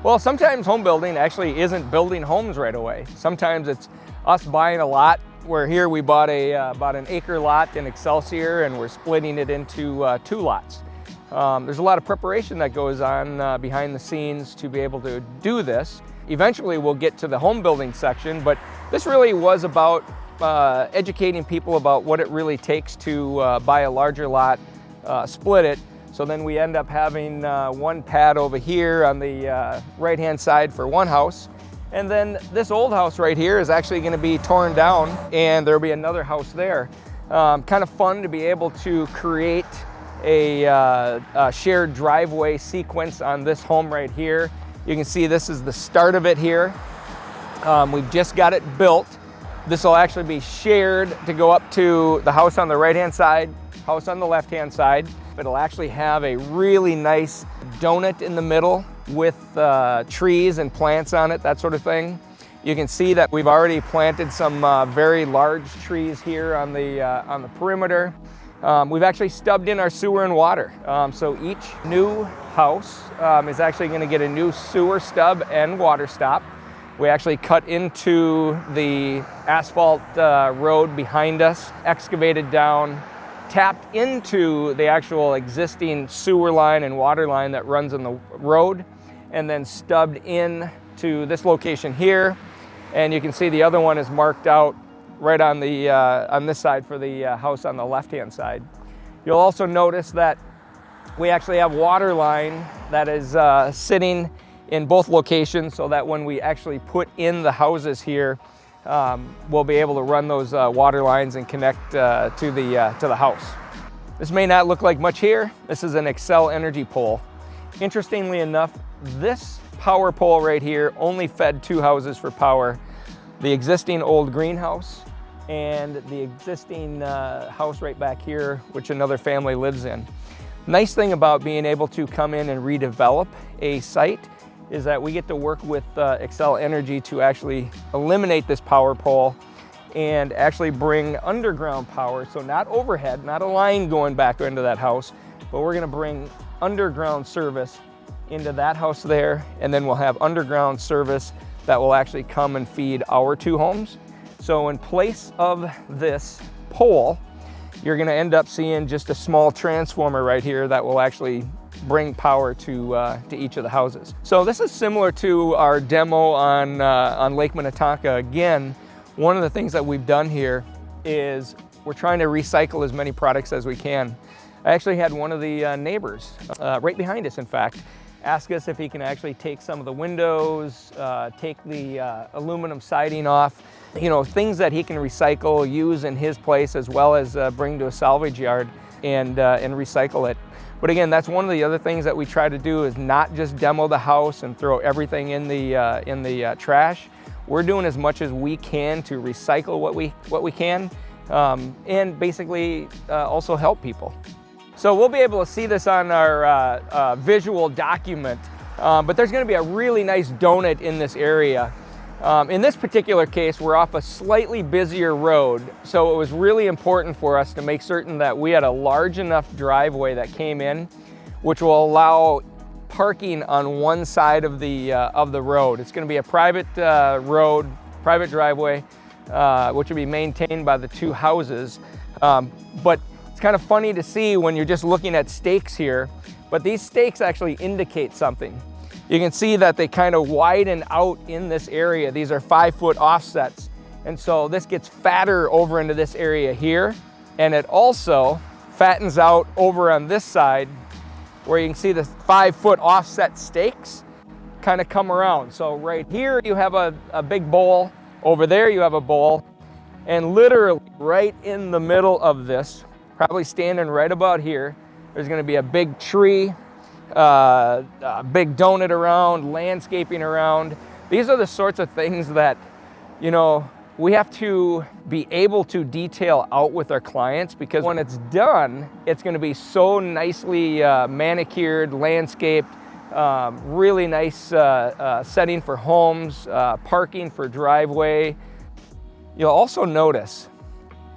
Well, sometimes home building actually isn't building homes right away. Sometimes it's us buying a lot, where here we bought about an acre lot in Excelsior and we're splitting it into 2 lots. There's a lot of preparation that goes on behind the scenes to be able to do this. Eventually we'll get to the home building section, but this really was about educating people about what it really takes to buy a larger lot, split it. So then we end up having 1 pad over here on the right-hand side for 1 house. And then this old house right here is actually going to be torn down and there'll be another house there. Kind of fun to be able to create a shared driveway sequence on this home right here. You can see this is the start of it here. We've just got it built. This will actually be shared to go up to the house on the right-hand side, house on the left-hand side. It'll actually have a really nice donut in the middle with trees and plants on it, that sort of thing. You can see that we've already planted some very large trees here on the perimeter. We've actually stubbed in our sewer and water. So each new house is actually going to get a new sewer stub and water stop. We actually cut into the asphalt road behind us, excavated down, tapped into the actual existing sewer line and water line that runs on the road, and then stubbed in to this location here. And you can see the other one is marked out right on the on this side for the house on the left-hand side. You'll also notice that we actually have water line that is sitting in both locations, so that when we actually put in the houses here, we'll be able to run those water lines and connect to the house. This may not look like much here. This is an Xcel Energy pole. Interestingly enough, this power pole right here only fed 2 houses for power. The existing old greenhouse and the existing house right back here, which another family lives in. Nice thing about being able to come in and redevelop a site is that we get to work with Xcel Energy to actually eliminate this power pole and actually bring underground power. So not overhead, not a line going back into that house, but we're gonna bring underground service into that house there, and then we'll have underground service that will actually come and feed our 2 homes. So in place of this pole, you're gonna end up seeing just a small transformer right here that will actually bring power to each of the houses. So this is similar to our demo on Lake Minnetonka. Again, one of the things that we've done here is we're trying to recycle as many products as we can. I actually had one of the neighbors, right behind us in fact, ask us if he can actually take some of the windows, take the aluminum siding off, you know, things that he can recycle, use in his place, as well as bring to a salvage yard and recycle it. But again, that's one of the other things that we try to do, is not just demo the house and throw everything in the trash. We're doing as much as we can to recycle what we can, and basically also help people. So we'll be able to see this on our visual document, but there's going to be a really nice donut in this area. In this particular case, we're off a slightly busier road, so it was really important for us to make certain that we had a large enough driveway that came in, which will allow parking on one side of the road. It's going to be a private road, private driveway, which will be maintained by the 2 houses. But it's kind of funny to see when you're just looking at stakes here, but these stakes actually indicate something. You can see that they kind of widen out in this area. These are 5-foot offsets. And so this gets fatter over into this area here. And it also fattens out over on this side, where you can see the 5-foot offset stakes kind of come around. So right here you have a big bowl. Over there you have a bowl. And literally right in the middle of this, probably standing right about here, there's going to be a big tree, a big donut around, landscaping around. These are the sorts of things that, you know, we have to be able to detail out with our clients, because when it's done, it's going to be so nicely manicured, landscaped, really nice setting for homes, parking for driveway. You'll also notice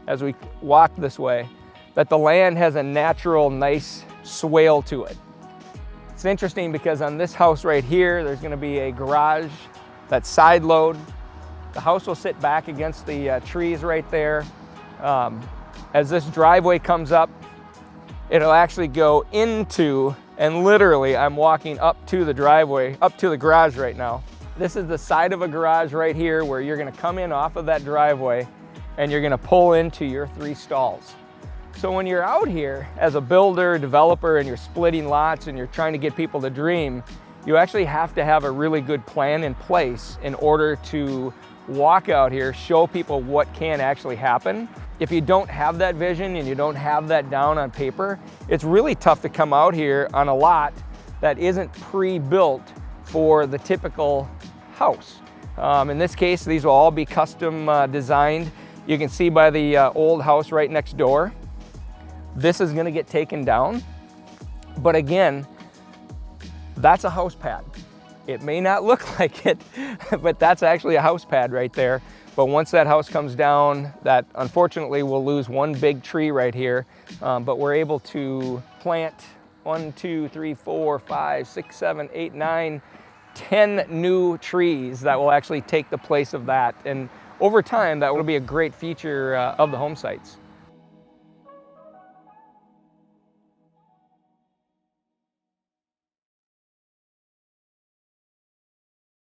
as we walk this way that the land has a natural, nice swale to it. It's interesting because on this house right here, there's gonna be a garage that's side load. The house will sit back against the trees right there. As this driveway comes up, it'll actually go into, and literally I'm walking up to the driveway, up to the garage right now. This is the side of a garage right here where you're gonna come in off of that driveway and you're gonna pull into your 3 stalls. So when you're out here as a builder, developer, and you're splitting lots and you're trying to get people to dream, you actually have to have a really good plan in place in order to walk out here, show people what can actually happen. If you don't have that vision and you don't have that down on paper, it's really tough to come out here on a lot that isn't pre-built for the typical house. In this case, these will all be custom designed. You can see by the old house right next door, this is gonna get taken down. But again, that's a house pad. It may not look like it, but that's actually a house pad right there. But once that house comes down, that unfortunately we'll lose one big tree right here, but we're able to plant 1, 2, 3, 4, 5, 6, 7, 8, 9, 10 new trees that will actually take the place of that. And over time, that will be a great feature of the home sites.